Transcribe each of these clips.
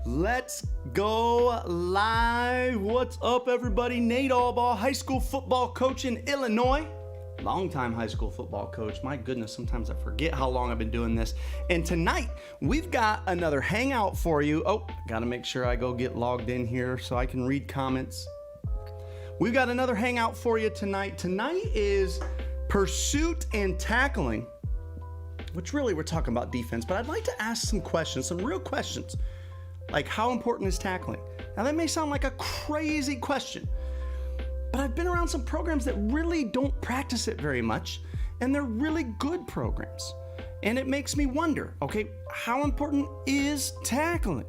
Let's go live. What's up, everybody? Nate Allbaugh, high school football coach in Illinois. Longtime high school football coach. My goodness, sometimes I forget how long I've been doing this. And tonight, we've got another hangout for you. Oh, gotta make sure I go get logged in here so I can read comments. We've got another hangout for you tonight. Tonight is pursuit and tackling, which really we're talking about defense, but I'd like to ask some questions, some real questions. Like, how important is tackling? Now, that may sound like a crazy question, but I've been around some programs that really don't practice it very much, and they're really good programs. And it makes me wonder, okay, how important is tackling?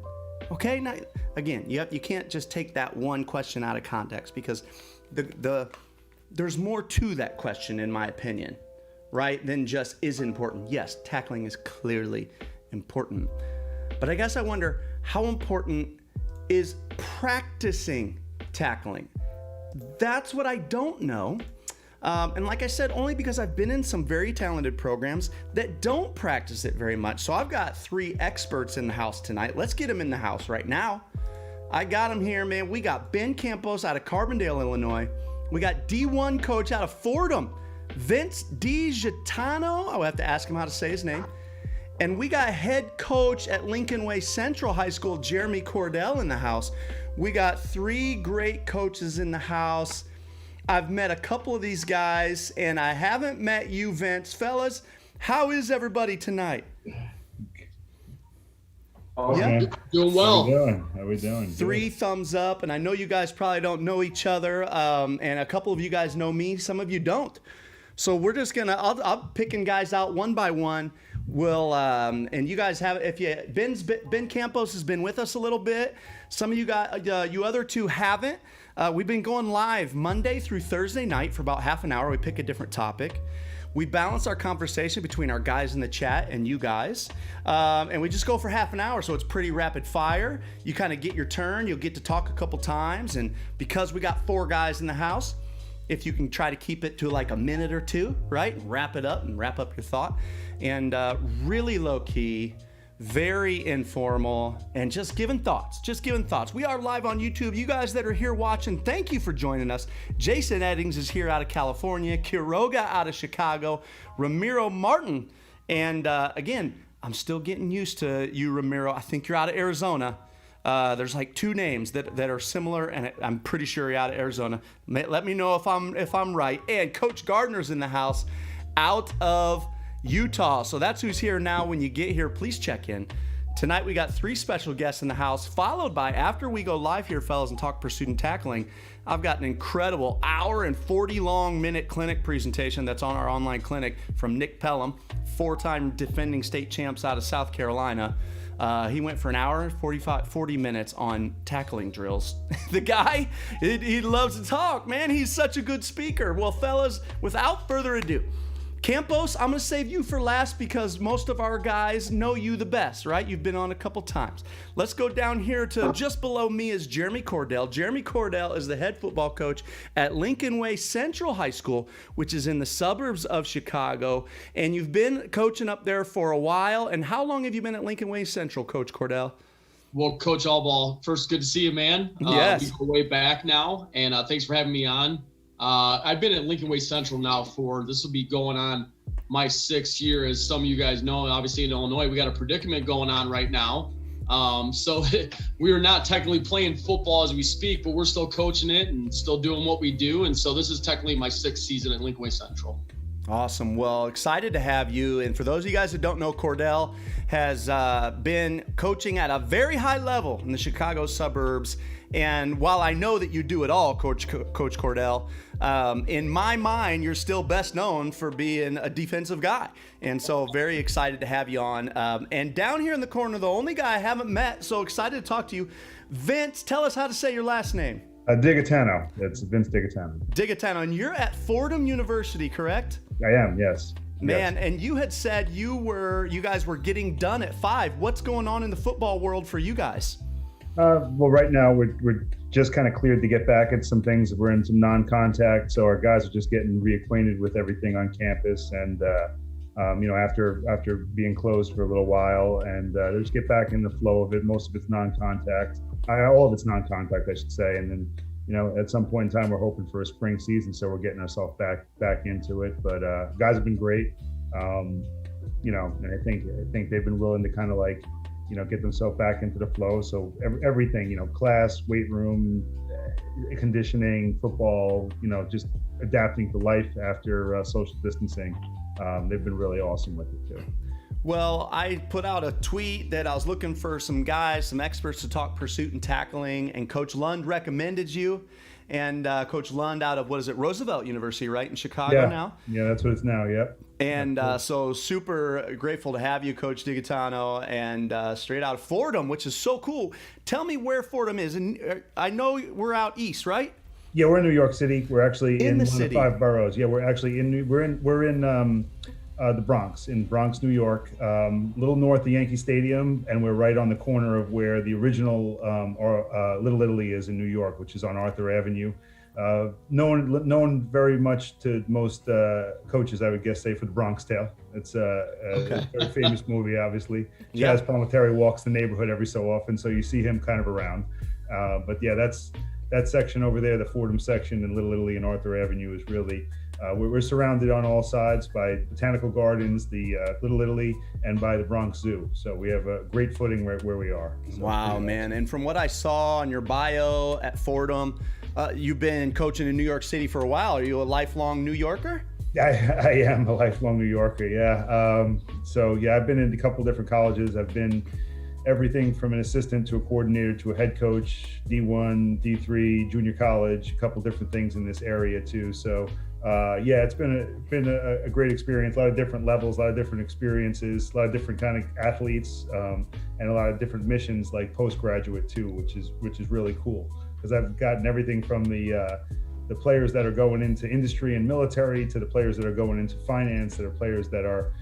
Okay, now, again, you can't just take that one question out of context, because there's more to that question, in my opinion, right, than just is important. Yes, tackling is clearly important. But I guess I wonder, how important is practicing tackling? That's what I don't know. And like I said, only because I've been in some very talented programs that don't practice it very much. So I've got three experts in the house tonight. Let's get them in the house right now. I got them here, man. We got Ben Campos out of Carbondale, Illinois. We got D1 coach out of Fordham, Vince DiGiattano. I'll have to ask him how to say his name. And we got head coach at Lincoln Way Central High School, Jeremy Cordell, in the house. We got three great coaches in the house. I've met a couple of these guys, and I haven't met you, Vince. Fellas, how is everybody tonight? Yeah, doing well. How we doing? Three thumbs up, and I know you guys probably don't know each other, and a couple of you guys know me. Some of you don't. So we're just gonna, I'm picking guys out one by one. We'll, and you guys have, Ben Campos has been with us a little bit. Some of you got, you other two haven't. We've been going live Monday through Thursday night for about half an hour. We pick a different topic. We balance our conversation between our guys in the chat and you guys. And we just go for half an hour, so it's pretty rapid fire. You kind of get your turn. You'll get to talk a couple times. And because we got four guys in the house, if you can try to keep it to like a minute or two, right? Wrap it up and wrap up your thought. And really low key, very informal, and just giving thoughts. We are live on YouTube. You guys that are here watching, thank you for joining us. Jason Eddings is here out of California, Quiroga out of Chicago, Ramiro Martin. And again, I'm still getting used to you, Ramiro. I think you're out of Arizona. There's like two names that are similar, and I'm pretty sure you're out of Arizona. Let me know if I'm right. And Coach Gardner's in the house out of Utah. So that's who's here now. When you get here, please check in. Tonight we got three special guests in the house, followed by, after we go live here, fellas, and talk pursuit and tackling, I've got an incredible hour and 40 long minute clinic presentation that's on our online clinic from Nick Pelham, four-time defending state champs out of South Carolina. He went for an hour and 40 minutes on tackling drills. The guy, he loves to talk, man. He's such a good speaker. Well, fellas, without further ado, Campos, I'm going to save you for last because most of our guys know you the best, right? You've been on a couple times. Let's go down here to just below me is Jeremy Cordell. Jeremy Cordell is the head football coach at Lincoln Way Central High School, which is in the suburbs of Chicago. And you've been coaching up there for a while. And how long have you been at Lincoln Way Central, Coach Cordell? Well, Coach Allbaugh, first, good to see you, man. Yes. We go way back now, and thanks for having me on. I've been at Lincoln Way Central now this will be going on my 6th year. As some of you guys know, obviously in Illinois, we got a predicament going on right now. So we are not technically playing football as we speak, but we're still coaching it and still doing what we do. And so this is technically my 6th season at Lincoln Way Central. Awesome. Well, excited to have you. And for those of you guys that don't know, Cordell has been coaching at a very high level in the Chicago suburbs. And while I know that you do it all, Coach Cordell, in my mind, you're still best known for being a defensive guy. And so very excited to have you on. And down here in the corner, the only guy I haven't met, so excited to talk to you. Vince, tell us how to say your last name. DiGiattano. It's Vince DiGiattano. DiGiattano. And you're at Fordham University, correct? I am, yes. Man, yes. And you had said you guys were getting done at 5. What's going on in the football world for you guys? Well, right now we're just kind of cleared to get back at some things. We're in some non-contact, so our guys are just getting reacquainted with everything on campus, and after being closed for a little while, and just get back in the flow of it. Most of it's non-contact. All of it's non-contact, I should say. And then, at some point in time, we're hoping for a spring season, so we're getting ourselves back into it. But guys have been great, and I think they've been willing to kind of like, get themselves back into the flow. So everything, class, weight room, conditioning, football, just adapting to life after social distancing. They've been really awesome with it too. Well, I put out a tweet that I was looking for some guys, some experts to talk pursuit and tackling, and Coach Lund recommended you. And Coach Lund out of, Roosevelt University, right, in Chicago now? Yeah, that's what it's now, yep. And so super grateful to have you, Coach DiGaetano, and straight out of Fordham, which is so cool. Tell me where Fordham is. And I know we're out east, right? Yeah, we're in New York City. We're actually in one city. of the 5 boroughs. Yeah, we're actually we're in the Bronx, in Bronx, New York, a little north of Yankee Stadium, and we're right on the corner of where the original Little Italy is in New York, which is on Arthur Avenue. Known very much to most coaches, I would guess, say, for the Bronx Tale. It's a very famous movie, obviously. Chaz Palminteri walks the neighborhood every so often, so you see him kind of around. But yeah, that section over there, the Fordham section in Little Italy and Arthur Avenue, is really, we're surrounded on all sides by botanical gardens, the Little Italy, and by the Bronx Zoo. So we have a great footing where we are. So wow, man. And from what I saw on your bio at Fordham, you've been coaching in New York City for a while. Are you a lifelong New Yorker? I am a lifelong New Yorker, yeah. I've been in a couple different colleges. I've been everything from an assistant to a coordinator to a head coach, D1, D3, junior college, a couple different things in this area too. So it's been a great experience, a lot of different levels, a lot of different experiences, a lot of different kind of athletes, and a lot of different missions, like postgraduate too, which is really cool, because I've gotten everything from the players that are going into industry and military to the players that are going into finance, that are players that are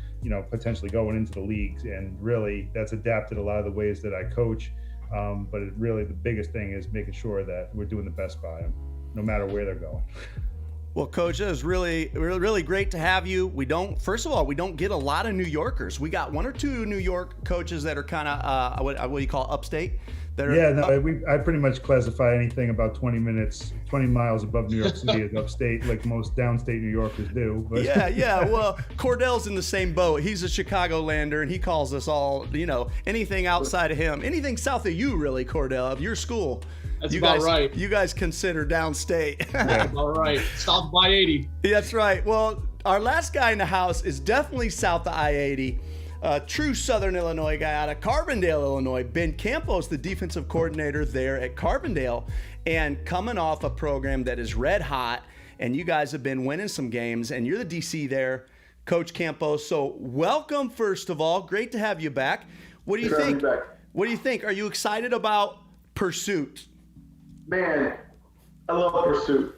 potentially going into the leagues, and really that's adapted a lot of the ways that I coach. But the biggest thing is making sure that we're doing the best by them, no matter where they're going. Well, Coach, it was really, really, really great to have you. First of all, we don't get a lot of New Yorkers. We got 1 or 2 New York coaches that are kind of, what do you call upstate? I pretty much classify anything about 20 miles above New York City as upstate, like most downstate New Yorkers do. But. Yeah. Well, Cordell's in the same boat. He's a Chicagolander, and he calls us all, anything outside of him, anything south of you, really, Cordell, of your school. That's about right. You guys consider downstate. That's all right. South of I-80. That's right. Well, our last guy in the house is definitely south of I-80. True Southern Illinois guy out of Carbondale, Illinois. Ben Campos, the defensive coordinator there at Carbondale, and coming off a program that is red hot, and you guys have been winning some games, and you're the DC there, Coach Campos. So welcome, first of all. Great to have you back. What do you think? What do you think? Are you excited about pursuit? Man, I love pursuit.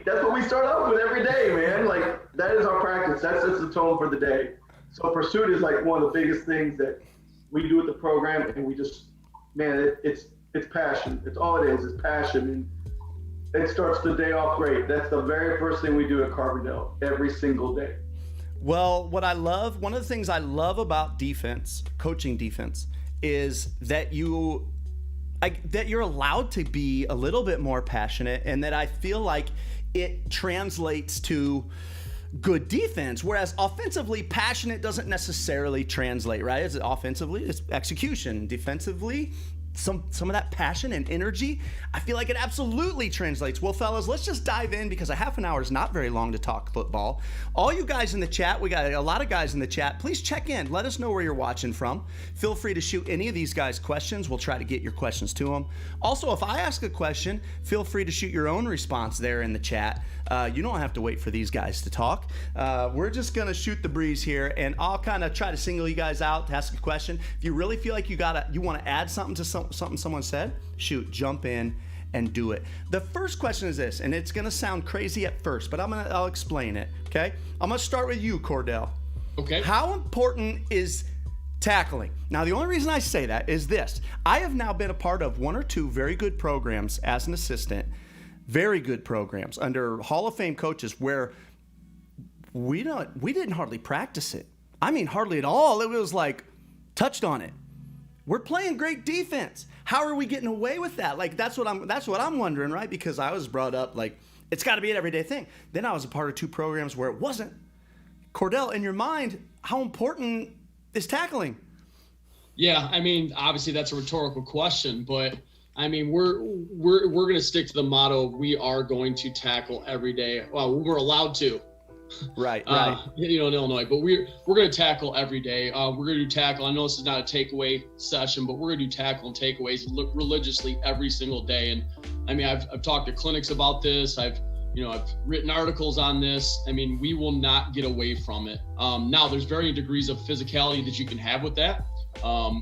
That's what we start off with every day, man. Like, that is our practice. That sets the tone for the day. So pursuit is like one of the biggest things that we do with the program, and we just, it's passion. It's all it is passion, and it starts the day off great. That's the very first thing we do at Carbondale every single day. Well, one of the things I love about coaching defense, is that you're allowed to be a little bit more passionate, and that I feel like it translates to good defense, whereas offensively, passionate doesn't necessarily translate, right? Offensively, it's execution. Defensively, some of that passion and energy, I feel like it absolutely translates. Well, fellas, let's just dive in, because a half an hour is not very long to talk football. All you guys in the chat, we got a lot of guys in the chat. Please check in. Let us know where you're watching from. Feel free to shoot any of these guys questions. We'll try to get your questions to them. Also, if I ask a question, feel free to shoot your own response there in the chat. You don't have to wait for these guys to talk. We're just going to shoot the breeze here, and I'll kind of try to single you guys out to ask a question. If you really feel like you want to add something to something someone said, jump in and do it. The first question is this, and it's going to sound crazy at first, but I'll explain it, okay? I'm going to start with you, Cordell. Okay. How important is tackling? Now, the only reason I say that is this. I have now been a part of 1 or 2 very good programs as an assistant, very good programs under Hall of Fame coaches, where we didn't hardly practice it. I mean, hardly at all. It was like touched on it. We're playing great defense. How are we getting away with that? Like, that's what I'm wondering, right? Because I was brought up like, it's got to be an everyday thing. Then I was a part of 2 programs where it wasn't. Cordell, in your mind, how important is tackling? Yeah, I mean, obviously that's a rhetorical question, but I mean, we're going to stick to the motto: we are going to tackle every day. Well, we're allowed to. Right. In Illinois, but we're going to tackle every day. We're going to do tackle. I know this is not a takeaway session, but we're going to do tackle and takeaways religiously every single day. And I mean, I've talked to clinics about this. I've written articles on this. I mean, we will not get away from it. Now, there's varying degrees of physicality that you can have with that.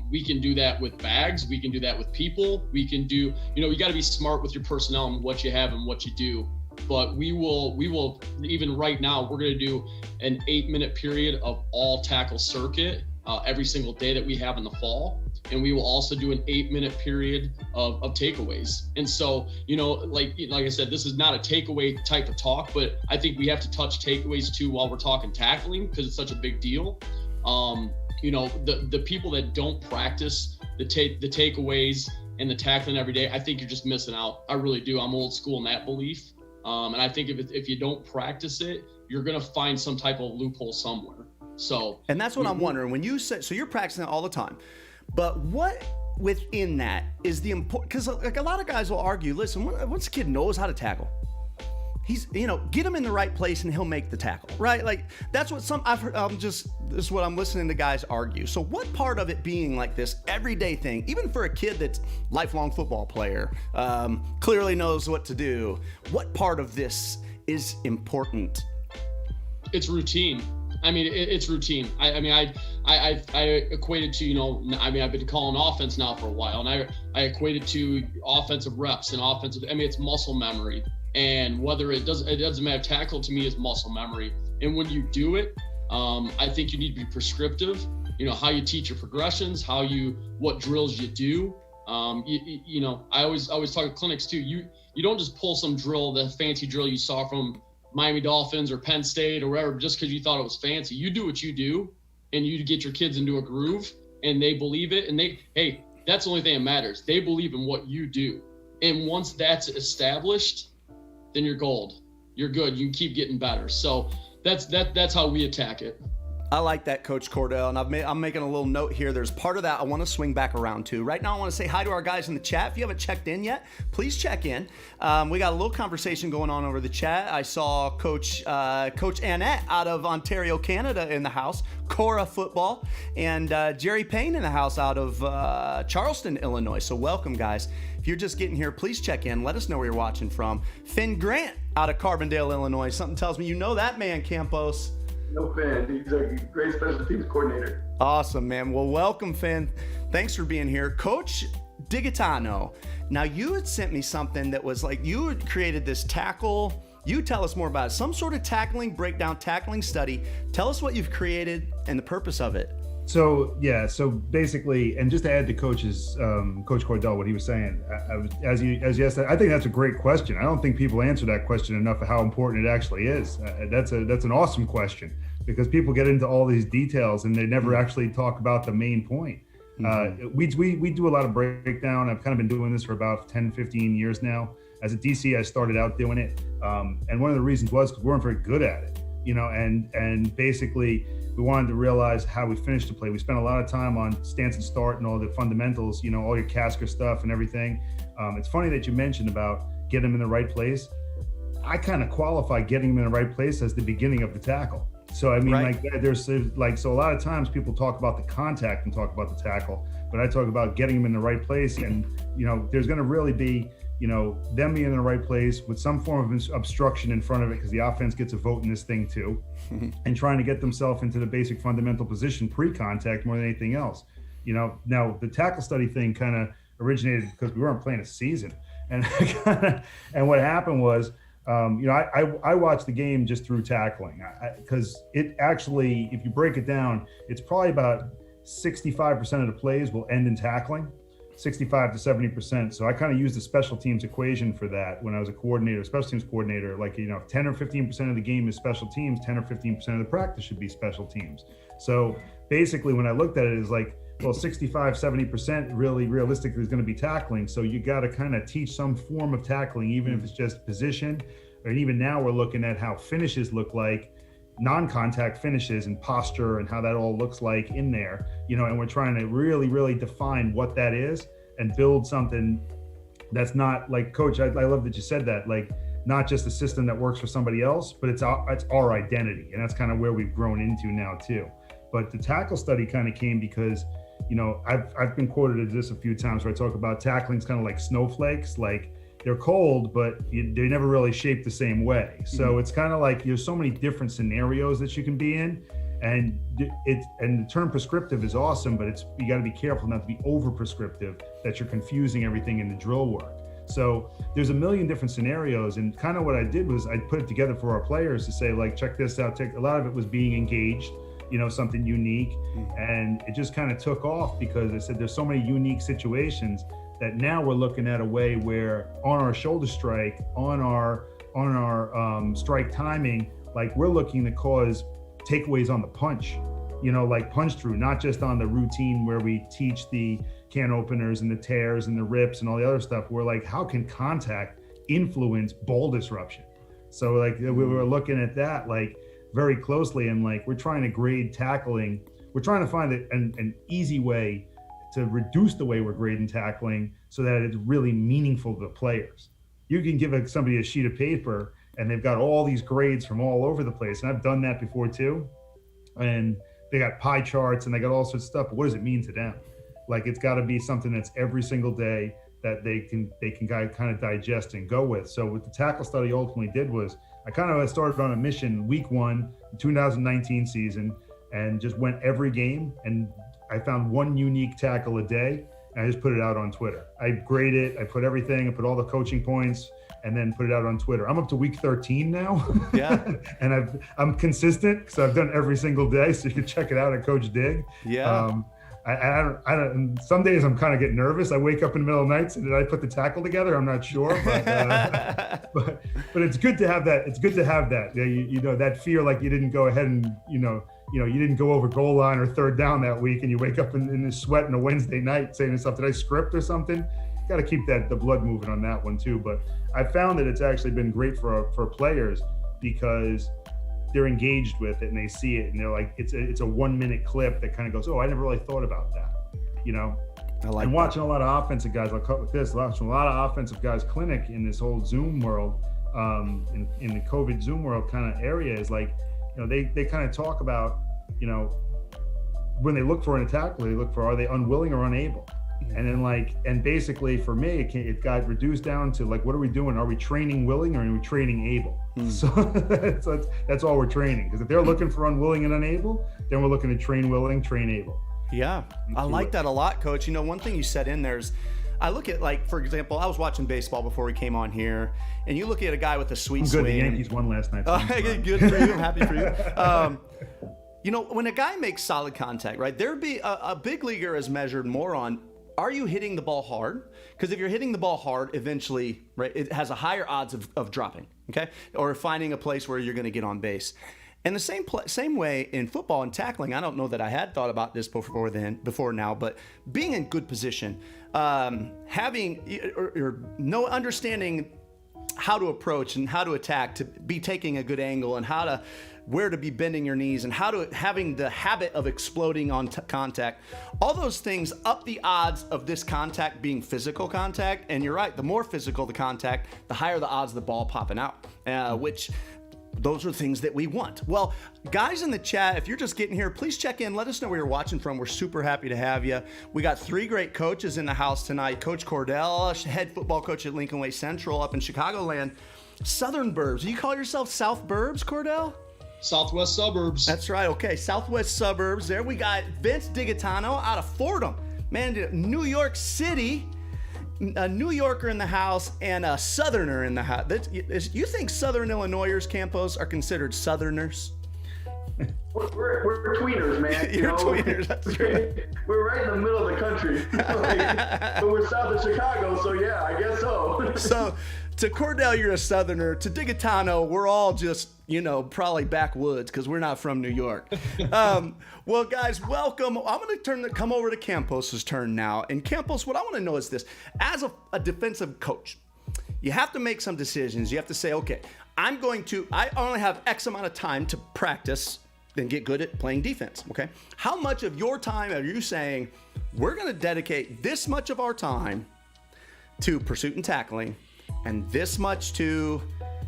We can do that with bags. We can do that with people. We can do, you got to be smart with your personnel and what you have and what you do. But we will even right now, we're going to do an 8-minute period of all tackle circuit every single day that we have in the fall. And we will also do an 8-minute period of takeaways. And so, like I said, this is not a takeaway type of talk, but I think we have to touch takeaways too while we're talking tackling, because it's such a big deal. The people that don't practice the takeaways and the tackling every day, I think you're just missing out. I really do. I'm old school in that belief. And I think if you don't practice it, you're going to find some type of loophole somewhere. So, and that's what I'm wondering when you say, so you're practicing it all the time, but what within that is the important, because like a lot of guys will argue, listen, once a kid knows how to tackle, he's, get him in the right place and he'll make the tackle, right? Like that's what I've heard, this is what I'm listening to guys argue. So what part of it being like this everyday thing, even for a kid that's lifelong football player, clearly knows what to do, what part of this is important? It's routine. I mean, it's routine. I equate it to, I've been calling offense now for a while, and I equate it to offensive reps and offensive, it's muscle memory. And whether it doesn't matter, tackle to me is muscle memory. And when you do it, I think you need to be prescriptive, how you teach your progressions, what drills you do. I always talk to clinics too. You don't just pull some drill, the fancy drill you saw from Miami Dolphins or Penn State or wherever, just because you thought it was fancy. You do what you do, and you get your kids into a groove, and they believe it. And hey, that's the only thing that matters. They believe in what you do. And once that's established, then you're gold. You're good. You can keep getting better. So that's how we attack it. I like that, Coach Cordell, and I'm making a little note here. There's part of that I want to swing back around to. Right now, I want to say hi to our guys in the chat. If you haven't checked in yet, please check in. We got a little conversation going on over the chat. I saw Coach Annette out of Ontario, Canada in the house, Cora Football, and Jerry Payne in the house out of Charleston, Illinois. So welcome, guys. If you're just getting here, please check in. Let us know where you're watching from. Finn Grant out of Carbondale, Illinois. Something tells me you know that man, Campos. No, Finn. He's a great special teams coordinator. Awesome, man. Well, welcome, Finn. Thanks for being here. Coach Digitano, now you had sent me something that was like, you had created this tackle. You tell us more about it. Some sort of breakdown tackling study. Tell us what you've created and the purpose of it. So basically, and just to add to Coach Cordell, what he was saying, as you asked, I think that's a great question. I don't think people answer that question enough of how important it actually is. That's an awesome question, because people get into all these details and they never actually talk about the main point. We do a lot of breakdown. I've kind of been doing this for about 10, 15 years now. As a DC, I started out doing it. And one of the reasons was because we weren't very good at it, and basically, we wanted to realize how we finished the play. We spent a lot of time on stance and start and all the fundamentals, all your Casker stuff and everything. It's funny that you mentioned about getting them in the right place. I kind of qualify getting them in the right place as the beginning of the tackle. So, right. So a lot of times people talk about the contact and talk about the tackle, but I talk about getting them in the right place. And, there's going to really be, them being in the right place with some form of obstruction in front of it, because the offense gets a vote in this thing too, and trying to get themselves into the basic fundamental position pre-contact more than anything else. Now the tackle study thing kind of originated because we weren't playing a season, and and what happened was, I watched the game just through tackling, because it actually, if you break it down, it's probably about 65% of the plays will end in tackling. 65 to 70%. So I kind of used the special teams equation for that when I was a coordinator, special teams coordinator. Like, you know, 10 or 15% of the game is special teams, 10 or 15% of the practice should be special teams. So basically, when I looked at it, it's like, well, 65, 70% really realistically is going to be tackling. So you got to kind of teach some form of tackling, even if it's just position. And even now we're looking at how finishes look like, non-contact finishes and posture and how that all looks like in there, you know, and we're trying to really define what that is and build something that's not like, Coach, I love that you said that, like, not just a system that works for somebody else, but it's our identity. And that's kind of where we've grown into now too. But the tackle study kind of came because, you know, I've been quoted as this a few times where I talk about tackling's kind of like snowflakes, like they're cold, but they never really shape the same way. So it's kind of like there's so many different scenarios that you can be in, and the term prescriptive is awesome, but you got to be careful not to be over prescriptive, that you're confusing everything in the drill work. So there's a million different scenarios, and kind of what I did was I put it together for our players to say, like, check this out. A lot of it was being engaged, you know, something unique, and it just kind of took off because I said there's so many unique situations that now we're looking at a way where on our shoulder strike, on our strike timing, like we're looking to cause takeaways on the punch, you know, like punch through, not just on the routine where we teach the can openers and the tears and the rips and all the other stuff. We're like, how can contact influence ball disruption? So like we were looking at that like very closely, and like we're trying to grade tackling. We're trying to find an easy way to reduce the way we're grading tackling so that it's really meaningful to the players. You can give somebody a sheet of paper and they've got all these grades from all over the place. And I've done that before too. And they got pie charts and they got all sorts of stuff. But what does it mean to them? Like, it's got to be something that's every single day that they can kind of digest and go with. So what the tackle study ultimately did was I kind of started on a mission week 1, 2019 season, and just went every game, and I found one unique tackle a day, and I just put it out on Twitter. I grade it, I put everything, I put all the coaching points, and then put it out on Twitter. I'm up to week 13 now. Yeah. And I'm consistent because I've done every single day, so you can check it out at Coach Dig. Yeah. I don't. Some days I'm kind of getting nervous. I wake up in the middle of the night. So did I put the tackle together? I'm not sure, but but it's good to have that. It's good to have that. You know, that fear, like you didn't go ahead and you didn't go over goal line or third down that week, and you wake up in the sweat on a Wednesday night saying to yourself, did I script or something? You got to keep the blood moving on that one too. But I found that it's actually been great for players because they're engaged with it and they see it and they're like, it's a 1 minute clip that kind of goes, oh, I never really thought about that, you know? I like and that. watching a lot of offensive guys, I'll cut with this, watching a lot of offensive guys clinic in this whole Zoom world, in the COVID Zoom world kind of area is like, you know, they kind of talk about, you know, when they look for an tackle, they look for, are they unwilling or unable? And then and basically for me, it got reduced down to like, what are we doing? Are we training willing or are we training able? So that's all we're training. Because if they're looking for unwilling and unable, then we're looking to train willing, train able. Yeah, I like that a lot, Coach. You know, one thing you said in there is, I look at, like, for example, I was watching baseball before we came on here, and you look at a guy with a sweet swing. The Yankees won last night. Good for you. I'm happy for you. You know, when a guy makes solid contact, right, there'd be a big leaguer is measured more on, are you hitting the ball hard? Because if you're hitting the ball hard, eventually, right, it has a higher odds of dropping, okay? Or finding a place where you're going to get on base. And the same way in football and tackling, I don't know that I had thought about this before now, but being in good position, having or understanding how to approach and how to attack, to be taking a good angle, and where to be bending your knees, and having the habit of exploding on contact. All those things up the odds of this contact being physical contact. And you're right, the more physical the contact, the higher the odds of the ball popping out, which those are things that we want. Well, guys in the chat, if you're just getting here, please check in. Let us know where you're watching from. We're super happy to have you. We got 3 great coaches in the house tonight. Coach Cordell, head football coach at Lincoln Way Central up in Chicagoland. Southern Burbs. You call yourself South Burbs, Cordell? Southwest suburbs. That's right. Okay, Southwest suburbs. There we got Vince Digitano out of Fordham. Man, New York City. A New Yorker in the house and a Southerner in the house. You think Southern Illinoisers, Campos, are considered Southerners? We're tweeners, man. You're tweeners, that's true. We're right in the middle of the country. But we're south of Chicago, so yeah, I guess so. So to Cordell, you're a Southerner. To Digatano, we're all just, probably backwoods because we're not from New York. Well, guys, welcome. I'm going to come over to Campos' turn now. And Campos, what I want to know is this. As a defensive coach, you have to make some decisions. You have to say, okay, I only have X amount of time to practice and get good at playing defense, okay? How much of your time are you saying, we're going to dedicate this much of our time to pursuit and tackling and this much to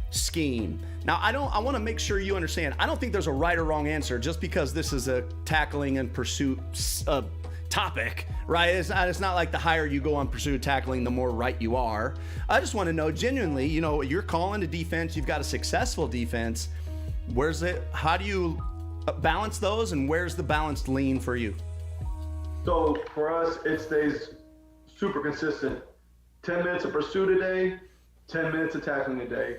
scheme? Now, I want to make sure you understand, I don't think there's a right or wrong answer just because this is a tackling and pursuit topic, right? It's not like the higher you go on pursuit tackling, the more right you are. I just want to know genuinely, you're calling a defense, you've got a successful defense. How do you balance those, and where's the balanced lean for you? So for us, it stays super consistent. 10 minutes of pursuit a day, 10 minutes of tackling a day.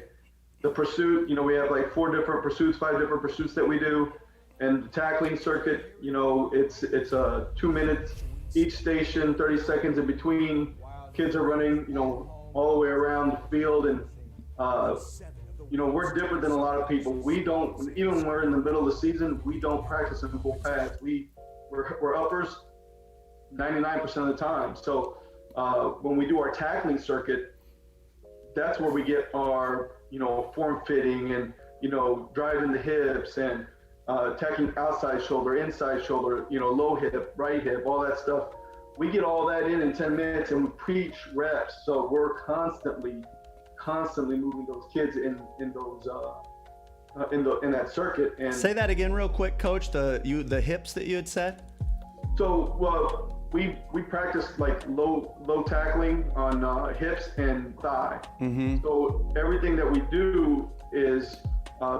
The pursuit, we have like 5 different pursuits that we do. And the tackling circuit, it's 2 minutes each station, 30 seconds in between. Kids are running, all the way around the field. And, we're different than a lot of people. We don't, even when we're in the middle of the season, we don't practice in full pads. We're uppers 99% of the time. So when we do our tackling circuit, that's where we get our, form fitting and, driving the hips and attacking outside shoulder, inside shoulder, low hip, right hip, all that stuff. We get all that in 10 minutes and we preach reps. So we're constantly moving those kids in those in that circuit. And say that again real quick, Coach. The hips that you had said. So we practice like low tackling on hips and thigh. Mm-hmm. So everything that we do is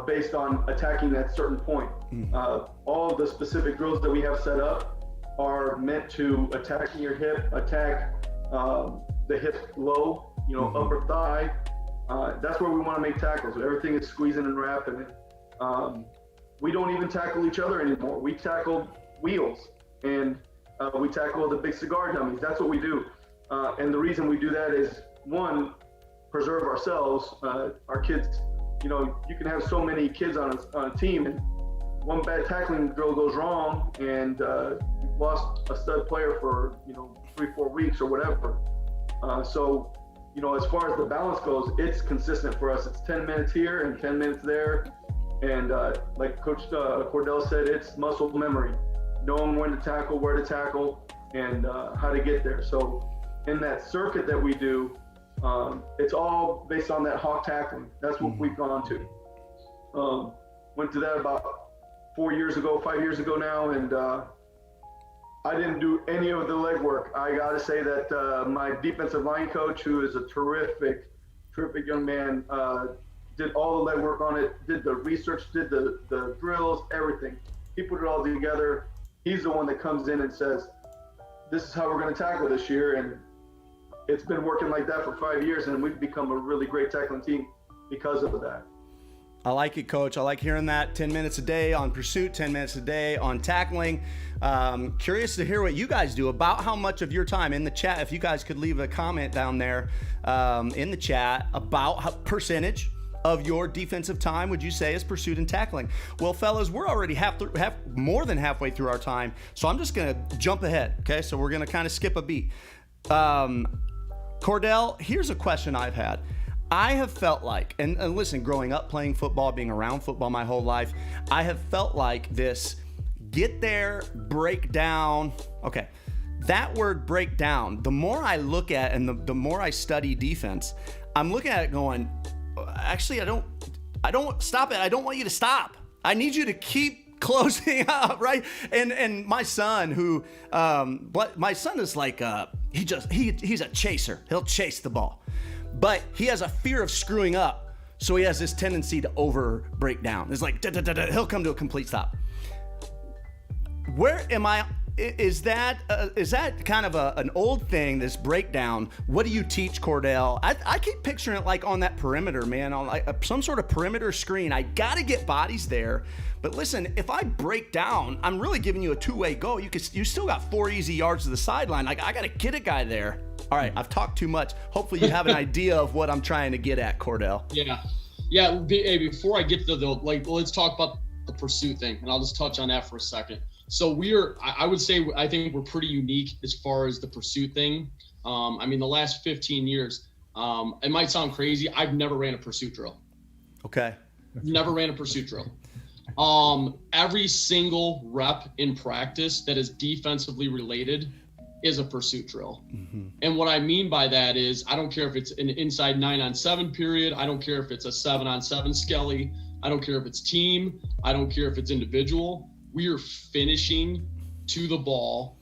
based on attacking that certain point. Mm-hmm. All of the specific drills that we have set up are meant to attack your hip, attack the hip low, mm-hmm. upper thigh. That's where we want to make tackles. Everything is squeezing and wrapping. We don't even tackle each other anymore. We tackle wheels and we tackle the big cigar dummies. That's what we do. And the reason we do that is, one, preserve ourselves. Our kids, you can have so many kids on a team, and one bad tackling drill goes wrong, and you've lost a stud player for 3-4 weeks or whatever. So as far as the balance goes, it's consistent for us. It's 10 minutes here and 10 minutes there. And like Coach Cordell said, it's muscle memory, knowing when to tackle, where to tackle, and how to get there. So in that circuit that we do, it's all based on that hawk tackling. That's what we've gone to. Went to that about 5 years ago now, and I didn't do any of the legwork. I got to say that my defensive line coach, who is a terrific young man, did all the legwork on it, did the research, did the drills, everything. He put it all together. He's the one that comes in and says, this is how we're going to tackle this year. And it's been working like that for 5 years, and we've become a really great tackling team because of that. I like it, Coach. I like hearing that. 10 minutes a day on pursuit, 10 minutes a day on tackling. Curious to hear what you guys do, about how much of your time in the chat. If you guys could leave a comment down there in the chat about how percentage of your defensive time would you say is pursuit and tackling. Well, fellas, we're already more than halfway through our time, so I'm just going to jump ahead, okay? So we're going to kind of skip a beat. Cordell, here's a question I've had. I have felt like, and listen, growing up playing football, being around football my whole life, I have felt like this get there, break down. Okay, that word break down, the more I look at and the more I study defense, I'm looking at it going, actually, I don't stop it. I don't want you to stop. I need you to keep closing up, right? And my son, my son is like, he's a chaser. He'll chase the ball. But he has a fear of screwing up, so he has this tendency to over break down. It's like, he'll come to a complete stop. Where am I is that kind of an old thing, this breakdown? What do you teach, Cordell? I keep picturing it like on that perimeter, man, on like some sort of perimeter screen. I got to get bodies there. But listen, if I break down, I'm really giving you a two-way go. You still got 4 easy yards to the sideline. Like, I got to get a guy there. All right, I've talked too much. Hopefully you have an idea of what I'm trying to get at, Cordell. Yeah. Hey, before I get to let's talk about the pursuit thing, and I'll just touch on that for a second. So I think we're pretty unique as far as the pursuit thing. I mean, the last 15 years, it might sound crazy. I've never ran a pursuit drill. Okay. Never ran a pursuit drill. Every single rep in practice that is defensively related is a pursuit drill. Mm-hmm. And what I mean by that is, I don't care if it's an inside 9-on-7 period. I don't care if it's a 7-on-7 skelly. I don't care if it's team. I don't care if it's individual. We are finishing to the ball,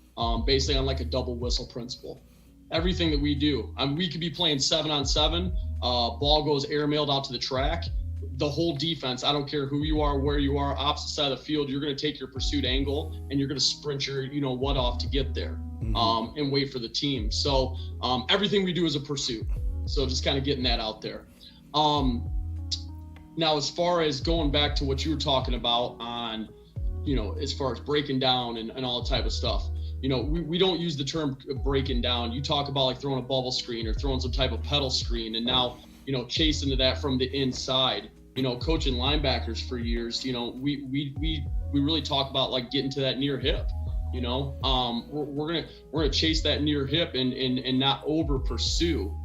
basically on like a double whistle principle. Everything that we do, we could be playing 7-on-7. Ball goes airmailed out to the track. The whole defense, I don't care who you are, where you are, opposite side of the field, you're going to take your pursuit angle and you're going to sprint your, what off to get there, and wait for the team. So everything we do is a pursuit. So just kind of getting that out there. Now, as far as going back to what you were talking about on, as far as breaking down and all that type of stuff, we don't use the term breaking down. You talk about like throwing a bubble screen or throwing some type of pedal screen, and now, chasing to that from the inside. Coaching linebackers for years, we really talk about like getting to that near hip. We're gonna chase that near hip and not over pursue.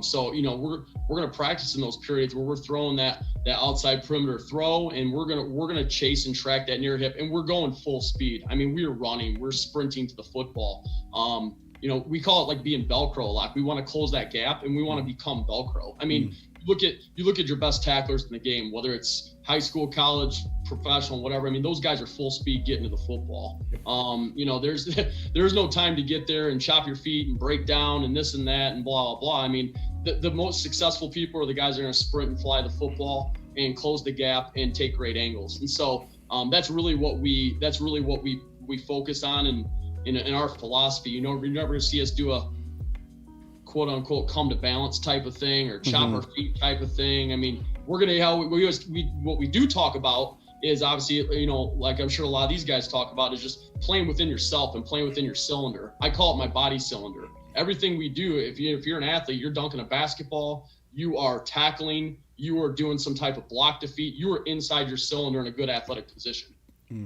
So we're gonna practice in those periods where we're throwing that outside perimeter throw, and we're gonna chase and track that near hip, and we're going full speed. I mean, we're running, we're sprinting to the football. We call it like being Velcro a lot. We want to close that gap and we want to become Velcro. I mean, you look at your best tacklers in the game, whether it's high school, college, professional, whatever. I mean, those guys are full speed getting to the football. There's no time to get there and chop your feet and break down and this and that and blah, blah, blah. I mean, the most successful people are the guys that are going to sprint and fly the football and close the gap and take great angles. And so that's really what we focus on. And in our philosophy, you're never going to see us do a quote unquote come to balance type of thing or chop our feet type of thing. I mean, we're going to, what we do talk about is obviously, like I'm sure a lot of these guys talk about, is just playing within yourself and playing within your cylinder. I call it my body cylinder. Everything we do, if you're an athlete, you're dunking a basketball, you are tackling, you are doing some type of block defeat, you are inside your cylinder in a good athletic position.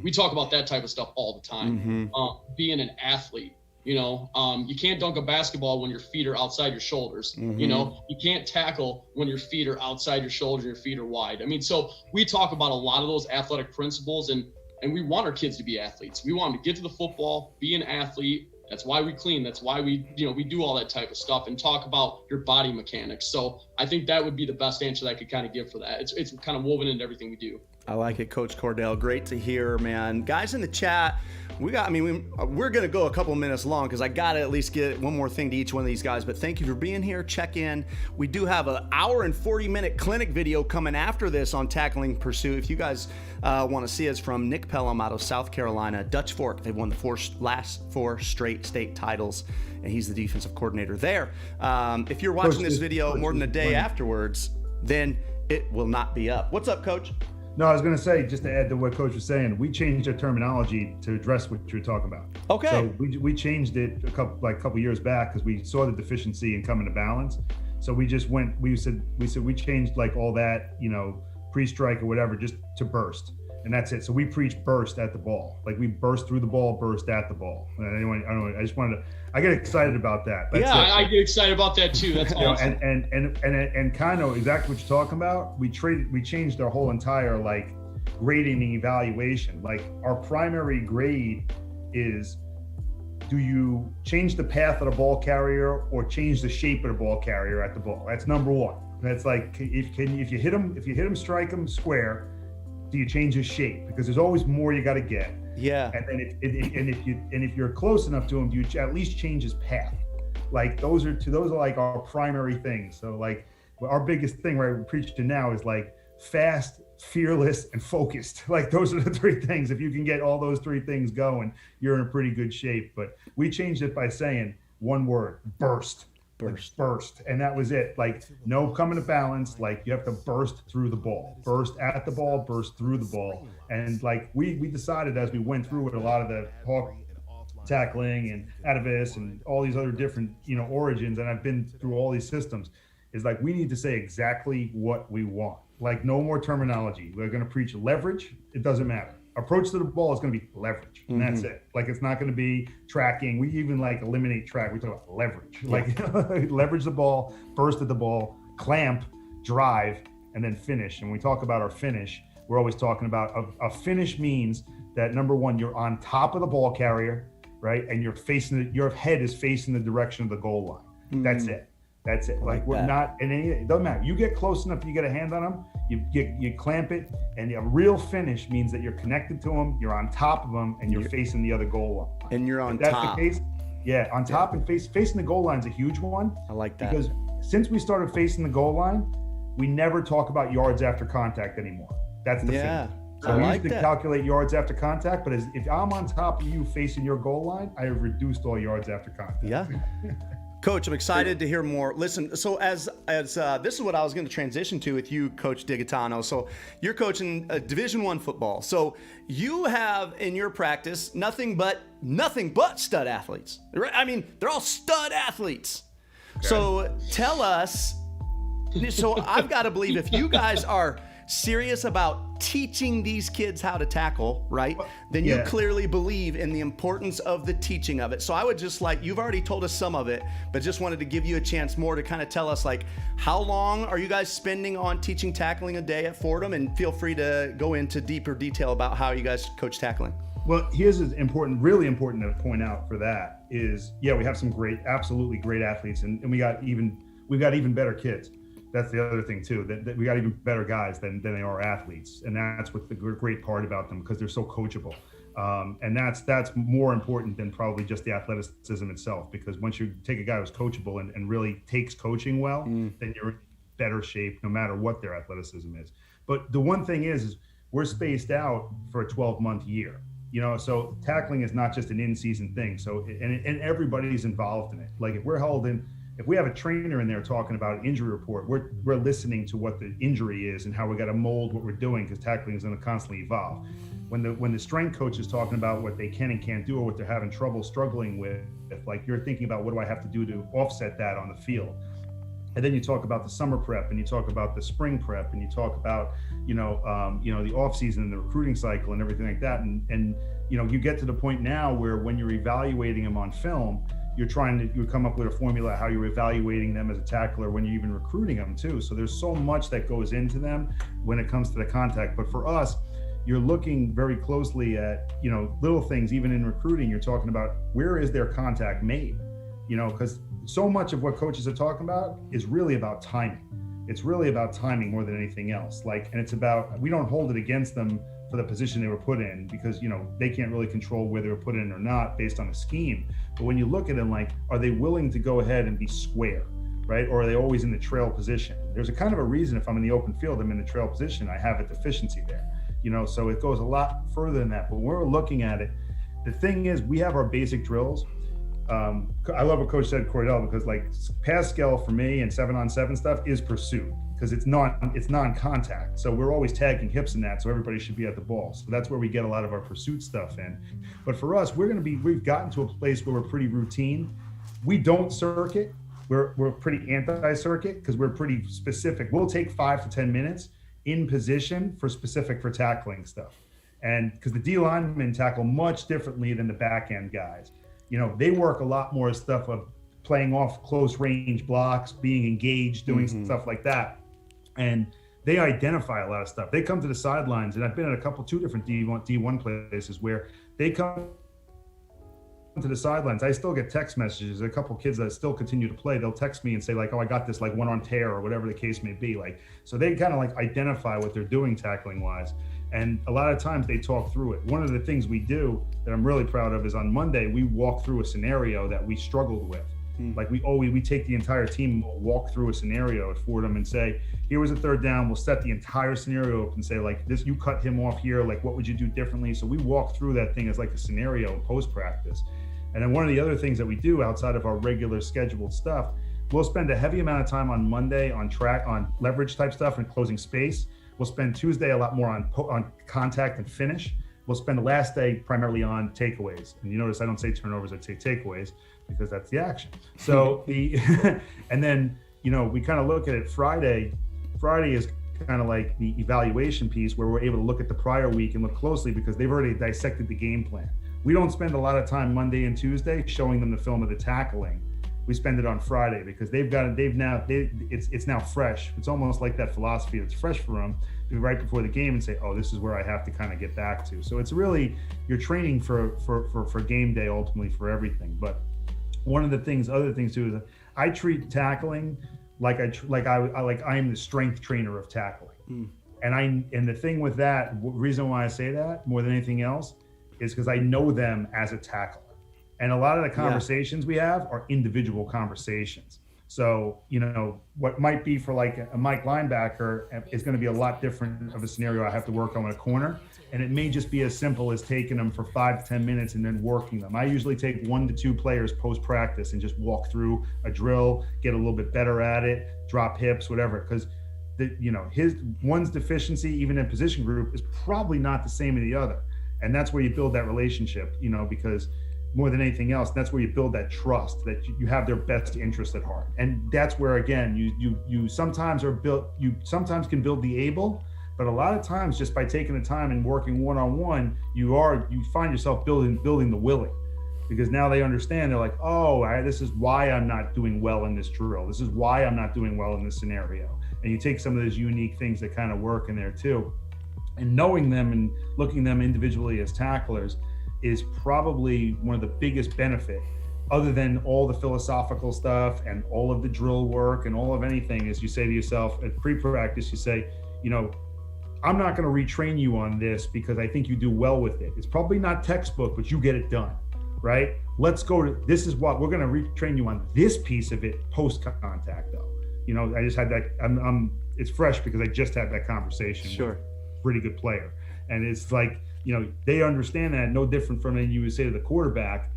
We talk about that type of stuff all the time. Being an athlete, you can't dunk a basketball when your feet are outside your shoulders. You can't tackle when your feet are outside your shoulders and your feet are wide. I mean, so we talk about a lot of those athletic principles, and we want our kids to be athletes. We want them to get to the football, be an athlete. That's why we clean. That's why we do all that type of stuff and talk about your body mechanics. So I think that would be the best answer that I could kind of give for that. It's kind of woven into everything we do. I like it, Coach Cordell. Great to hear, man. Guys in the chat, we're going to go a couple minutes long because I got to at least get one more thing to each one of these guys. But thank you for being here. Check in. We do have an hour and 40-minute clinic video coming after this on tackling pursuit. If you guys want to see us, from Nick Pelham out of South Carolina, Dutch Fork. They've won the last 4 straight state titles, and he's the defensive coordinator there. If you're watching this video more than a day afterwards, then it will not be up. What's up, Coach? No, I was going to say, just to add to what Coach was saying, we changed our terminology to address what you're talking about. Okay. So we changed it a couple years back because we saw the deficiency in coming to balance. So we just we changed like all that, pre-strike or whatever, just to burst. And that's it. So we preach burst at the ball. Like we burst through the ball, burst at the ball. I get excited about that. That's I get excited about that too. That's awesome. And kind of exactly what you're talking about. We changed our whole entire like grading and evaluation. Like our primary grade is, do you change the path of the ball carrier or change the shape of the ball carrier at the ball? That's number one. That's like, if you hit him, strike him square, do you change his shape? Because there's always more you got to get. Yeah. And then if you're close enough to him, do you at least change his path? Like those are like our primary things. So like our biggest thing, right, we're preaching now is like fast fearless, and focused. Like those are the three things. If you can get all those three things going, you're in a pretty good shape. But we changed it by saying one word: burst. Burst. And that was it. Like no coming to balance. Like you have to burst through the ball, burst at the ball, burst through the ball. And like we decided as we went through with a lot of the hawk tackling and Atavis and all these other different, origins, and I've been through all these systems, is like we need to say exactly what we want. Like no more terminology. We're going to preach leverage. It doesn't matter. Approach to the ball is going to be leverage, and that's it. Like it's not going to be tracking. We even like eliminate track. We talk about leverage. Like leverage the ball, burst at the ball, clamp, drive, and then finish. And when we talk about our finish, we're always talking about a finish means that number one, you're on top of the ball carrier, right, and your head is facing the direction of the goal line. That's it. That's it. Like we're not in any. It doesn't matter. You get close enough, you get a hand on them, you clamp it, and a real finish means that you're connected to them, you're on top of them, and you're facing the other goal line. And you're on if that's top. The case, on top and facing the goal line is a huge one. I like that because since we started facing the goal line, we never talk about yards after contact anymore. That's the thing. So we used to calculate yards after contact, but if I'm on top of you facing your goal line, I have reduced all yards after contact. Yeah. Coach, I'm excited to hear more. Listen, so as this is what I was going to transition to with you, Coach Digitano. So you're coaching Division I football. So you have in your practice nothing but stud athletes. I mean, they're all stud athletes. Okay. So tell us. So I've got to believe if you guys are serious about teaching these kids how to tackle, right? Then you clearly believe in the importance of the teaching of it. So I would just you've already told us some of it, but just wanted to give you a chance more to kind of tell us how long are you guys spending on teaching tackling a day at Fordham? And feel free to go into deeper detail about how you guys coach tackling. Well, here's really important to point out for that is, we have some absolutely great athletes, and we've got even better kids. That's the other thing too, that we got even better guys than they are athletes. And that's what the great part about them, because they're so coachable. And that's more important than probably just the athleticism itself, because once you take a guy who's coachable and really takes coaching well, then you're in better shape no matter what their athleticism is. But the one thing is we're spaced out for a 12-month year. So tackling is not just an in-season thing. So, and everybody's involved in it. Like if we have a trainer in there talking about injury report, we're listening to what the injury is and how we got to mold what we're doing, because tackling is going to constantly evolve. When the strength coach is talking about what they can and can't do or what they're having struggling with, you're thinking about what do I have to do to offset that on the field. And then you talk about the summer prep, and you talk about the spring prep, and you talk about the off season and the recruiting cycle and everything like that. And you get to the point now where when you're evaluating them on film, you come up with a formula how you're evaluating them as a tackler when you're even recruiting them too. So there's so much that goes into them when it comes to the contact. But for us, you're looking very closely at little things. Even in recruiting, you're talking about where is their contact made, because so much of what coaches are talking about is really about timing. It's really about timing more than anything else. And it's about, we don't hold it against them for the position they were put in, because they can't really control where they were put in or not based on the scheme. But when you look at them, are they willing to go ahead and be square, right? Or are they always in the trail position? There's a kind of a reason if I'm in the open field, I'm in the trail position, I have a deficiency there. So it goes a lot further than that. But when we're looking at it, the thing is, we have our basic drills. I love what Coach said, Cordell, because pass scale for me and 7-on-7 stuff is pursuit, because it's non-contact. So we're always tagging hips in that, so everybody should be at the ball. So that's where we get a lot of our pursuit stuff in. But for us, we've gotten to a place where we're pretty routine. We don't circuit. We're pretty anti-circuit, because we're pretty specific. We'll take 5 to 10 minutes in position for tackling stuff. And because the D linemen tackle much differently than the back end guys. They work a lot more stuff of playing off close range blocks, being engaged, doing stuff like that. And they identify a lot of stuff. They come to the sidelines, and I've been at two different D1 places where they come to the sidelines. I still get text messages. A couple kids that still continue to play, they'll text me and say oh, I got this one on tear or whatever the case may be. So they kind of identify what they're doing tackling wise. And a lot of times they talk through it. One of the things we do that I'm really proud of is on Monday, we walk through a scenario that we struggled with. Like we take the entire team, we'll walk through a scenario at Fordham and say, here was a third down. We'll set the entire scenario up and say, like, this, you cut him off here. Like, what would you do differently? So we walk through that thing as like a scenario post practice. And then one of the other things that we do outside of our regular scheduled stuff, we'll spend a heavy amount of time on Monday on leverage type stuff and closing space. We'll spend Tuesday a lot more on contact and finish. We'll spend the last day primarily on takeaways. And you notice I don't say turnovers, I say takeaways, because that's the action. So and then, we kind of look at it Friday. Friday is kind of like the evaluation piece where we're able to look at the prior week and look closely because they've already dissected the game plan. We don't spend a lot of time Monday and Tuesday showing them the film of the tackling. We spend it on Friday because it's now fresh. It's almost like that philosophy that's fresh for them right before the game and say, oh, this is where I have to kind of get back to. So it's really, you're training for game day ultimately for everything. But one of the other things too, is I treat tackling like I am the strength trainer of tackling. And the thing with that, reason why I say that more than anything else is because I know them as a tackler. And a lot of the conversations we have are individual conversations. So, what might be for like a Mike linebacker is going to be a lot different of a scenario I have to work on with a corner. And it may just be as simple as taking them for 5 to 10 minutes and then working them. I usually take 1 to 2 players post practice and just walk through a drill, get a little bit better at it, drop hips, whatever. Because one's deficiency, even in position group, is probably not the same as the other. And that's where you build that relationship, because more than anything else, that's where you build that trust that you have their best interest at heart. And that's where, again, you sometimes can build the able, but a lot of times just by taking the time and working one-on-one, you find yourself building the willing, because now they understand. They're like, oh, this is why I'm not doing well in this drill. This is why I'm not doing well in this scenario. And you take some of those unique things that kind of work in there too. And knowing them and looking them individually as tacklers is probably one of the biggest benefit, other than all the philosophical stuff and all of the drill work and all of anything, is you say to yourself at pre-practice, you say, I'm not going to retrain you on this because I think you do well with it. It's probably not textbook, but you get it done, right? Let's go to, this is what we're going to retrain you on, this piece of it post contact though. I just had that, it's fresh because I just had that conversation. Sure. With a pretty good player. And it's like, they understand that, no different from when you would say to the quarterback,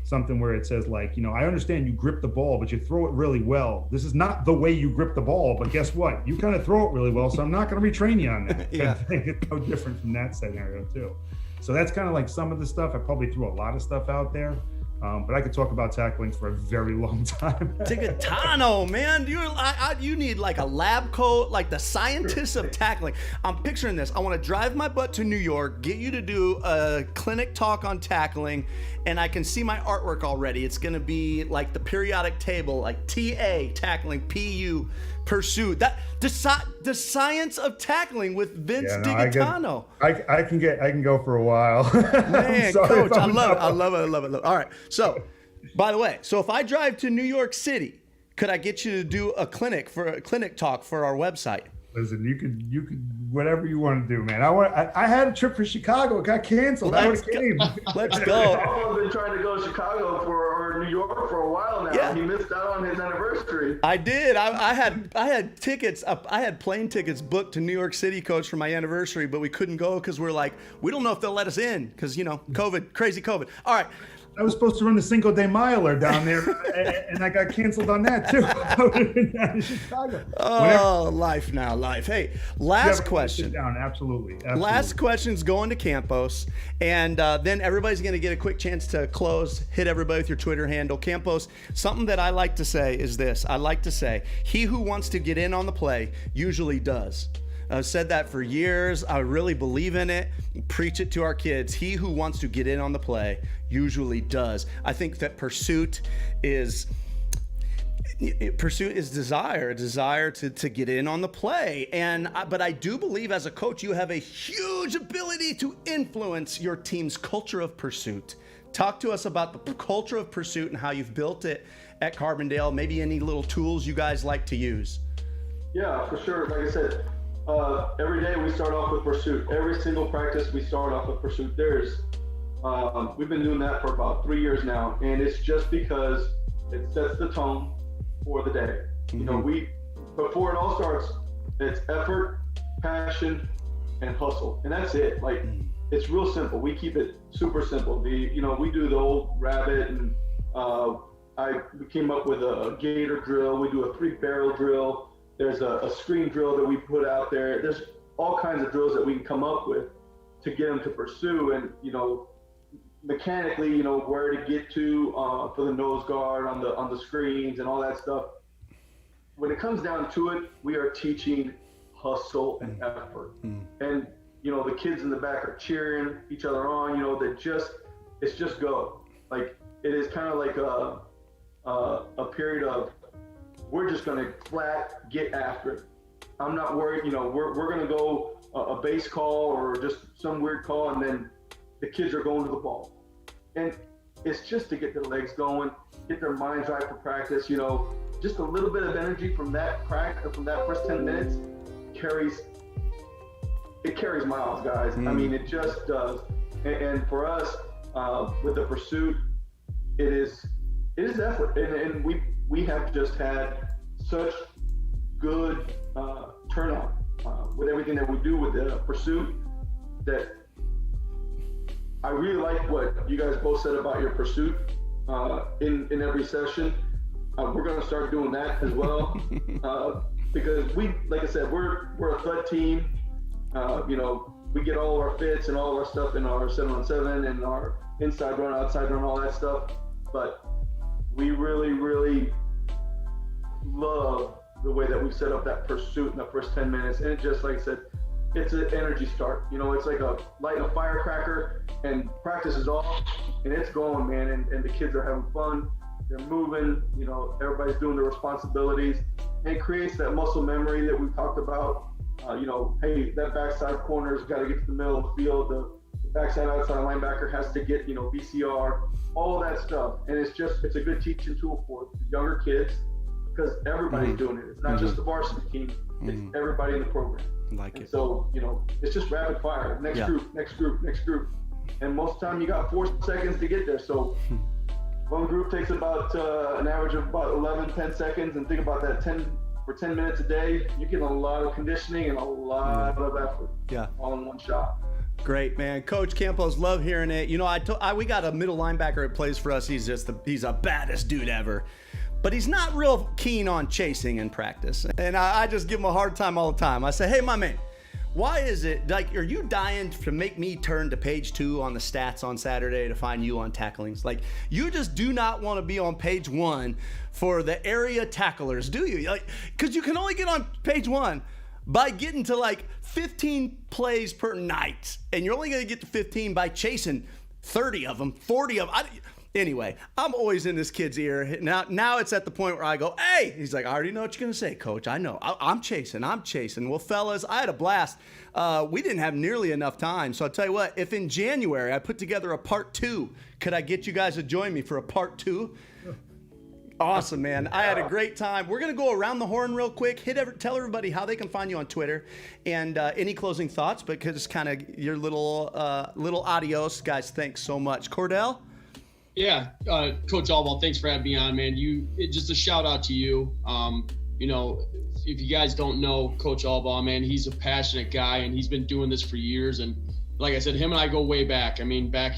something where it says like, I understand you grip the ball, but you throw it really well. This is not the way you grip the ball, but guess what? You kind of throw it really well, so I'm not going to retrain you on that. Yeah. It's no different from that scenario too. So that's kind of like some of the stuff. I probably threw a lot of stuff out there. But I could talk about tackling for a very long time. Ticatano, man. You need like a lab coat, like the scientists of tackling. I'm picturing this. I want to drive my butt to New York, get you to do a clinic talk on tackling, and I can see my artwork already. It's going to be like the periodic table, like TA, tackling, PU, pursuit. The science of tackling with Vince Ticatano. I can go for a while. Man, Coach, I love it. All right. So, by the way, if I drive to New York City, could I get you to do a clinic talk for our website? Listen, you could whatever you want to do, man. I had a trip for Chicago. It got canceled. I would have came. Let's go. Paul's been trying to go to Chicago or New York for a while now. Yeah. He missed out on his anniversary. I did. I had tickets. I had plane tickets booked to New York City, Coach, for my anniversary, but we couldn't go because we're like, we don't know if they'll let us in because COVID, crazy COVID. All right. I was supposed to run the Cinco de Miler down there, and I got canceled on that too. I would have been down in Chicago. Oh, life. Hey, last question. Down, absolutely. Last question's going to Campos, and then everybody's going to get a quick chance to close. Hit everybody with your Twitter handle. Campos, something that I like to say is this. I like to say, he who wants to get in on the play usually does. I've said that for years. I really believe in it. Preach it to our kids. He who wants to get in on the play usually does. I think that pursuit is desire, a desire to get in on the play. But I do believe as a coach, you have a huge ability to influence your team's culture of pursuit. Talk to us about the culture of pursuit and how you've built it at Carbondale. Maybe any little tools you guys like to use. Yeah, for sure. Like I said, every day we start off with pursuit. Every single practice we start off with pursuit. We've been doing that for about 3 years now, and it's just because it sets the tone for the day. You know, before it all starts, it's effort, passion, and hustle, and that's it. Like, it's real simple. We keep it super simple. We do the old rabbit, and we came up with a gator drill. We do a 3-barrel drill. There's a screen drill that we put out there. There's all kinds of drills that we can come up with to get them to pursue, and mechanically, where to get to for the nose guard on the screens and all that stuff. When it comes down to it, we are teaching hustle and effort. And the kids in the back are cheering each other on. It's just go. Like, it is kind of like a period of, we're just gonna flat get after it. I'm not worried. We're gonna go a base call or just some weird call, and then the kids are going to the ball. And it's just to get their legs going, get their minds right for practice. Just a little bit of energy from that practice, from that first 10 minutes carries miles, guys. I mean, it just does. And for us, with the pursuit, it is effort. And we have just had such good turnout with everything that we do with the pursuit, that I really like what you guys both said about your pursuit in every session. We're going to start doing that as well, because like I said, we're a thud team. We get all of our fits and all of our stuff in our 7-on-7 and our inside run, outside run, all that stuff. But we really, really love the way that we set up that pursuit in the first 10 minutes. And it just, like I said, it's an energy start. It's like lighting a firecracker, and practice is off and it's going, man. And the kids are having fun. They're moving, everybody's doing their responsibilities, and it creates that muscle memory that we talked about. Hey, that backside corner's got to get to the middle of the field. The backside outside linebacker has to get, VCR, all of that stuff. And it's a good teaching tool for the younger kids, because everybody's doing it. It's not just the varsity team, it's everybody in the program. So, it's just rapid fire. Next group. And most of the time you got 4 seconds to get there. So one group takes about an average of about 10 seconds, and think about that 10 minutes a day. You're getting a lot of conditioning and a lot of effort all in one shot. Great, man. Coach Campos, love hearing it. We got a middle linebacker that plays for us. He's a baddest dude ever. But he's not real keen on chasing in practice. And I just give him a hard time all the time. I say, hey, my man, why is it, like, are you dying to make me turn to page 2 on the stats on Saturday to find you on tacklings? Like, you just do not want to be on page 1 for the area tacklers, do you? Like, because you can only get on page 1 by getting to like 15 plays per night. And you're only going to get to 15 by chasing 30 of them, 40 of them. Anyway, I'm always in this kid's ear. Now it's at the point where I go, hey, he's like, I already know what you're going to say, Coach. I know. I'm chasing. Well, fellas, I had a blast. We didn't have nearly enough time. So I'll tell you what, if in January I put together a part 2, could I get you guys to join me for a part 2? Awesome, man. I had a great time. We're going to go around the horn real quick. Tell everybody how they can find you on Twitter, and any closing thoughts, because kind of your little adios. Guys, thanks so much. Cordell? Yeah, Coach Allball, thanks for having me on, man. Just a shout out to you. If you guys don't know Coach Allball, man, he's a passionate guy, and he's been doing this for years. And like I said, him and I go way back. I mean, back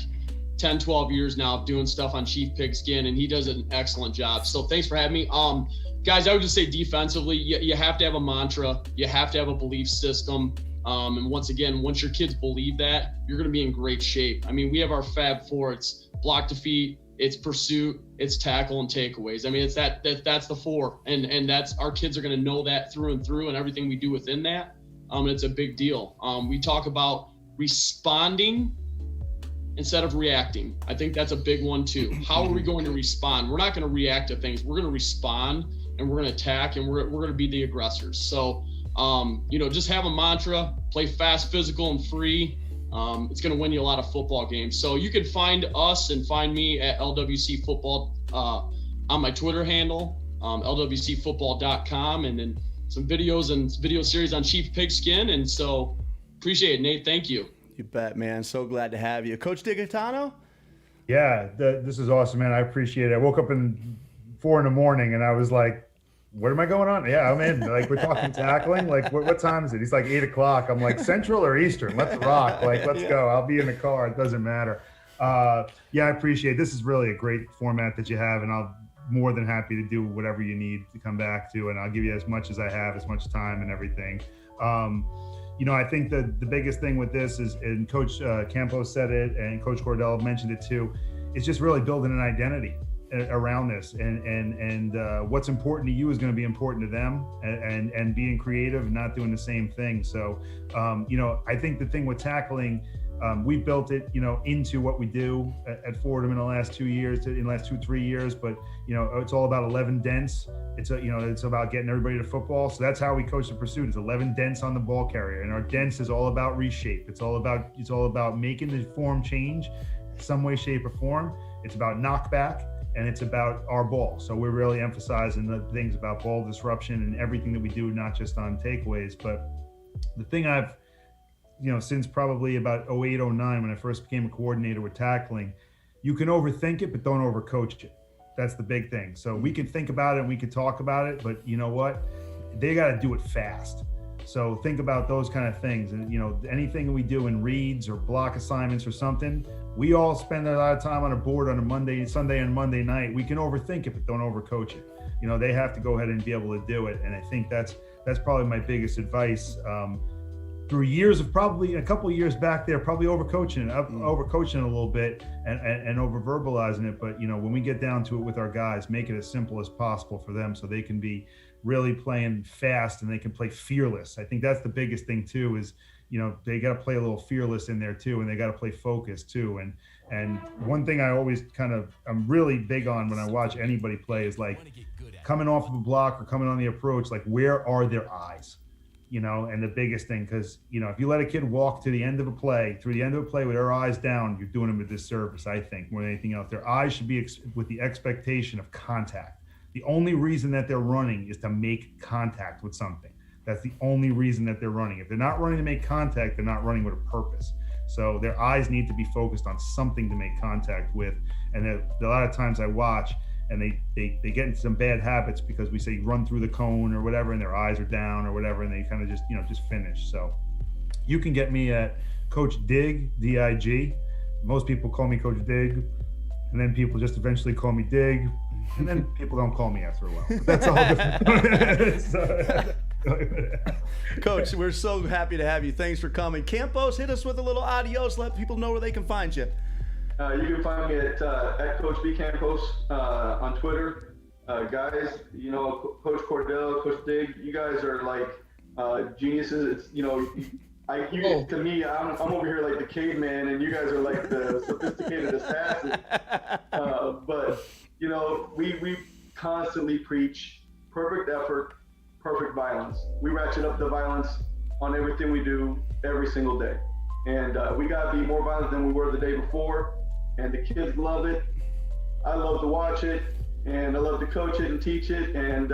10, 12 years now of doing stuff on Chief Pigskin, and he does an excellent job. So thanks for having me. Guys, I would just say defensively, you have to have a mantra. You have to have a belief system. And once again, once your kids believe that, you're going to be in great shape. I mean, we have our Fab Four. It's block defeat, it's pursuit, it's tackle and takeaways. I mean, it's that's the 4, and that's, our kids are going to know that through and through, and everything we do within that. It's a big deal. We talk about responding instead of reacting. I think that's a big one too. How are we going to respond? We're not going to react to things. We're going to respond, and we're going to attack, and we're going to be the aggressors. So, just have a mantra, play fast, physical, and free. It's going to win you a lot of football games. So you can find us and find me at LWC Football on my Twitter handle, lwcfootball.com, and then some videos and video series on Chief Pigskin. And so appreciate it, Nate. Thank you. You bet, man. So glad to have you. Coach DiGaetano? Yeah, this is awesome, man. I appreciate it. I woke up 4 in the morning, and I was like, what am I going on? Yeah, I'm in. Like, we're talking tackling. Like, what time is it? He's like 8 o'clock. I'm like, Central or Eastern? Let's rock. Like, let's go. I'll be in the car. It doesn't matter. Yeah, I appreciate it. This is really a great format that you have, and I'll more than happy to do whatever you need to come back to, and I'll give you as much as I have, as much time and everything. I think that the biggest thing with this is, and Coach Campos said it, and Coach Cordell mentioned it too, is just really building an identity around this, and what's important to you is going to be important to them, and being creative and not doing the same thing. So, I think the thing with tackling, we built it, into what we do at Fordham in the last 2 years, in the last 2-3 years. But it's all about 11 dents. It's about getting everybody to football. So that's how we coach the pursuit. It's 11 dents on the ball carrier, and our dents is all about reshape. It's all about making the form change, some way, shape, or form. It's about knockback, and it's about our ball. So we're really emphasizing the things about ball disruption and everything that we do, not just on takeaways. But the thing I've since probably about 08, 09, when I first became a coordinator with tackling, you can overthink it, but don't overcoach it. That's the big thing. So we can think about it and we can talk about it, but you know what? They got to do it fast. So think about those kind of things. And, anything we do in reads or block assignments or something, we all spend a lot of time on a board on a Sunday and Monday night. We can overthink it, but don't overcoach it. They have to go ahead and be able to do it. And I think that's probably my biggest advice. Through years of probably a couple of years back there, probably overcoaching it a little bit and over verbalizing it. But, when we get down to it with our guys, make it as simple as possible for them so they can be really playing fast and they can play fearless. I think that's the biggest thing too, is, they got to play a little fearless in there too, and they got to play focused too. And one thing I always I'm really big on when I watch anybody play is like coming off of a block or coming on the approach, like where are their eyes? And the biggest thing, because, if you let a kid walk to the end of a play, through the end of a play with their eyes down, you're doing them a disservice, I think, more than anything else. Their eyes should be with the expectation of contact. The only reason that they're running is to make contact with something. That's the only reason that they're running. If they're not running to make contact, they're not running with a purpose. So their eyes need to be focused on something to make contact with. And a lot of times I watch, and they get into some bad habits because we say run through the cone or whatever, and their eyes are down or whatever, and they kind of just finish. So you can get me at Coach Dig, D-I-G. Most people call me Coach Dig, and then people just eventually call me Dig, and then people don't call me after a while. But that's all different. Coach, we're so happy to have you. Thanks for coming. Campos, hit us with a little adios. Let people know where they can find you. You can find me at Coach B Campos on Twitter. Guys, Coach Cordell, Coach Dig, you guys are like geniuses. It's to me, I'm over here like the caveman, and you guys are like the sophisticated assassins. But we constantly preach perfect effort, perfect violence. We ratchet up the violence on everything we do every single day, and we gotta be more violent than we were the day before. And the kids love it. I love to watch it, and I love to coach it and teach it. And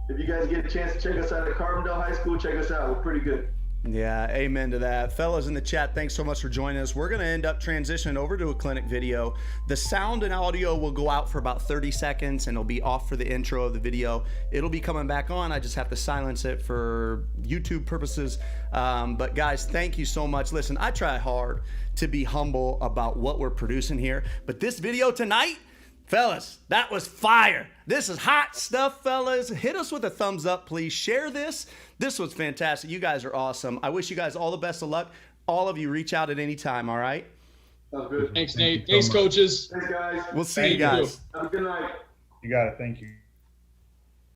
if you guys get a chance to check us out at Carbondale High School, check us out. We're pretty good. Yeah, amen to that. Fellas in the chat, thanks so much for joining us. We're going to end up transitioning over to a clinic video. The sound and audio will go out for about 30 seconds, and it'll be off for the intro of the video. It'll be coming back on. I just have to silence it for YouTube purposes. But guys, thank you so much. Listen, I try hard to be humble about what we're producing here, but this video tonight, fellas, that was fire. This is hot stuff, fellas. Hit us with a thumbs up, please. Share this. This was fantastic. You guys are awesome. I wish you guys all the best of luck. All of you reach out at any time, all right? Sounds good. Thanks, Nate. Thanks, coaches. Thanks, guys. We'll see you guys. Have a good night. You got it. Thank you.